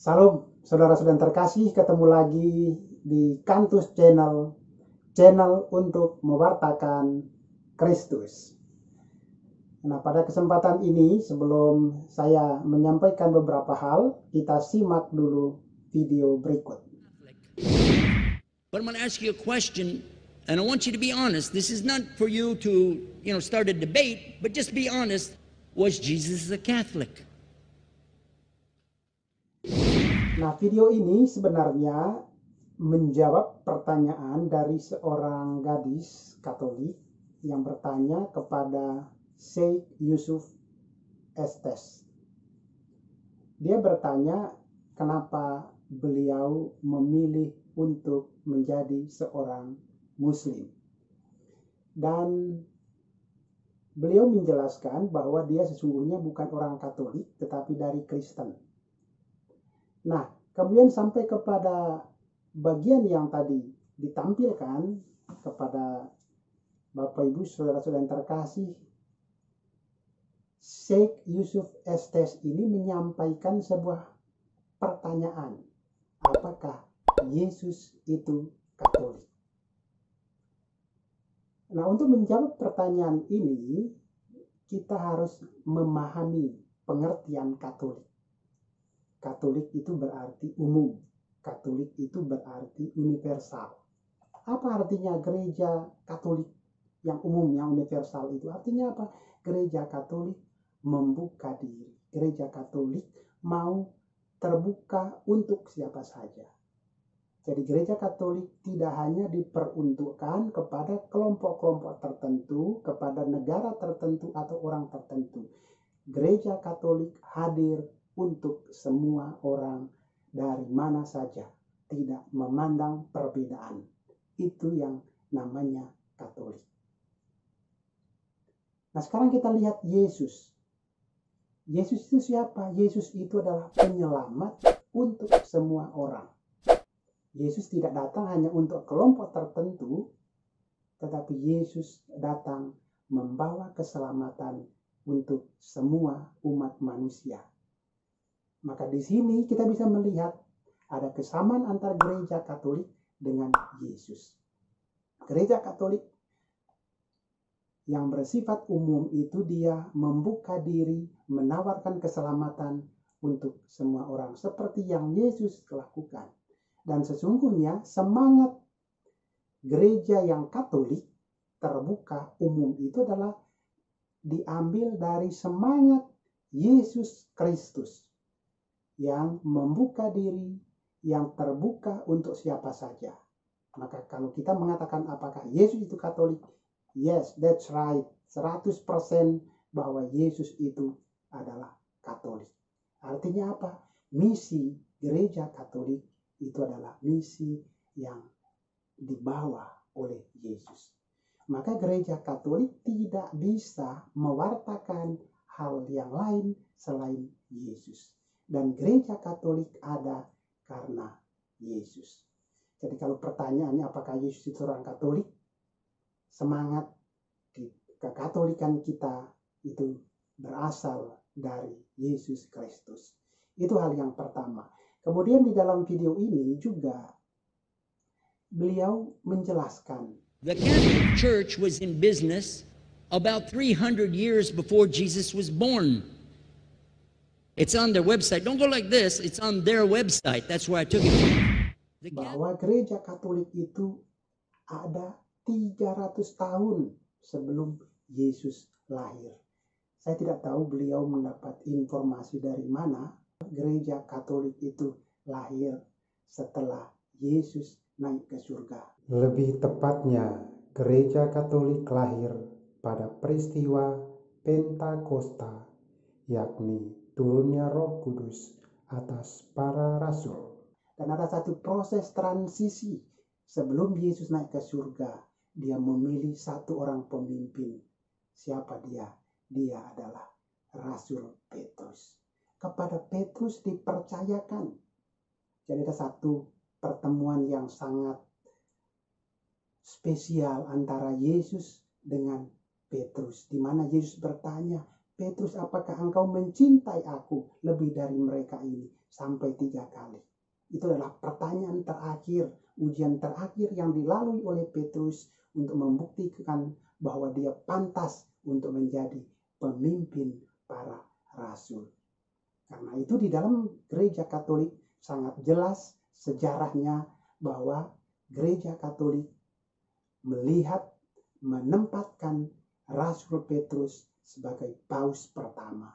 Salam, saudara-saudara terkasih, ketemu lagi di Kantus channel untuk mewartakan Kristus. Nah, pada kesempatan ini, sebelum saya menyampaikan beberapa hal, kita simak dulu video berikut. But I'm going to ask you a question, and I want you to be honest. This is not for you to, start a debate, but just be honest. Was Jesus a Catholic? Nah, video ini sebenarnya menjawab pertanyaan dari seorang gadis Katolik yang bertanya kepada Sheikh Yusuf Estes. Dia bertanya kenapa beliau memilih untuk menjadi seorang Muslim. Dan beliau menjelaskan bahwa dia sesungguhnya bukan orang Katolik, tetapi dari Kristen. Nah, kemudian sampai kepada bagian yang tadi ditampilkan kepada Bapak Ibu saudara-saudara yang terkasih, Sheikh Yusuf Estes ini menyampaikan sebuah pertanyaan. Apakah Yesus itu Katolik? Nah, untuk menjawab pertanyaan ini, kita harus memahami pengertian Katolik. Katolik itu berarti umum. Katolik itu berarti universal. Apa artinya gereja Katolik yang umum, yang universal itu? Artinya apa? Gereja Katolik membuka diri. Gereja Katolik mau terbuka untuk siapa saja. Jadi gereja Katolik tidak hanya diperuntukkan kepada kelompok-kelompok tertentu, kepada negara tertentu atau orang tertentu. Gereja Katolik hadir untuk semua orang dari mana saja, tidak memandang perbedaan. Itu yang namanya Katolik. Nah, sekarang kita lihat Yesus. Yesus itu siapa? Yesus itu adalah penyelamat untuk semua orang. Yesus tidak datang hanya untuk kelompok tertentu, tetapi Yesus datang membawa keselamatan untuk semua umat manusia. Maka di sini kita bisa melihat ada kesamaan antara gereja Katolik dengan Yesus. Gereja Katolik yang bersifat umum itu dia membuka diri, menawarkan keselamatan untuk semua orang seperti yang Yesus lakukan. Dan sesungguhnya semangat gereja yang Katolik terbuka umum itu adalah diambil dari semangat Yesus Kristus yang membuka diri, yang terbuka untuk siapa saja. Maka kalau kita mengatakan apakah Yesus itu Katolik? Yes, that's right. 100% bahwa Yesus itu adalah Katolik. Artinya apa? Misi gereja Katolik itu adalah misi yang dibawa oleh Yesus. Maka gereja Katolik tidak bisa mewartakan hal yang lain selain Yesus. Dan gereja Katolik ada karena Yesus. Jadi kalau pertanyaannya apakah Yesus itu orang Katolik? Semangat di kekatolikan kita itu berasal dari Yesus Kristus. Itu hal yang pertama. Kemudian di dalam video ini juga beliau menjelaskan. The Catholic Church was in business about 300 years before Jesus was born. It's on their website. Don't go like this. It's on their website. That's where I took it from. Bahwa gereja Katolik itu ada 300 tahun sebelum Yesus lahir. Saya tidak tahu beliau mendapat informasi dari mana. Gereja Katolik itu lahir setelah Yesus naik ke surga. Lebih tepatnya, gereja Katolik lahir pada peristiwa Pentakosta, yakni turunnya Roh Kudus atas para rasul. Dan ada satu proses transisi sebelum Yesus naik ke surga. Dia memilih satu orang pemimpin. Siapa dia? Dia adalah Rasul Petrus. Kepada Petrus dipercayakan. Jadi ada satu pertemuan yang sangat spesial antara Yesus dengan Petrus, di mana Yesus bertanya, Petrus, apakah engkau mencintai aku lebih dari mereka ini? Sampai 3 kali. Itu adalah pertanyaan terakhir, ujian terakhir yang dilalui oleh Petrus untuk membuktikan bahwa dia pantas untuk menjadi pemimpin para rasul. Karena itu di dalam gereja Katolik sangat jelas sejarahnya bahwa gereja Katolik melihat, menempatkan Rasul Petrus sebagai paus pertama.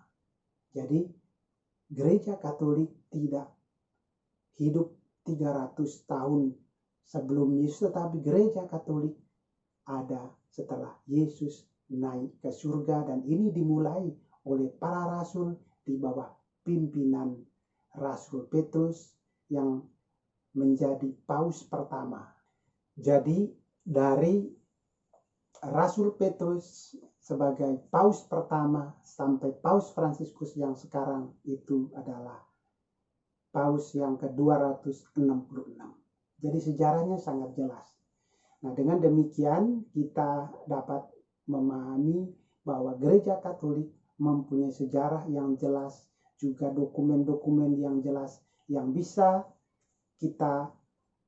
Jadi gereja Katolik tidak hidup 300 tahun sebelum Yesus, tetapi gereja Katolik ada setelah Yesus naik ke surga, dan ini dimulai oleh para rasul di bawah pimpinan Rasul Petrus yang menjadi paus pertama. Jadi dari Rasul Petrus sebagai paus pertama sampai Paus Fransiskus yang sekarang itu adalah paus yang ke-266. Jadi sejarahnya sangat jelas. Nah, dengan demikian kita dapat memahami bahwa gereja Katolik mempunyai sejarah yang jelas, juga dokumen-dokumen yang jelas yang bisa kita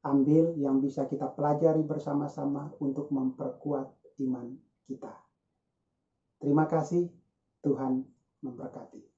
ambil, yang bisa kita pelajari bersama-sama untuk memperkuat iman kita. Terima kasih, Tuhan memberkati.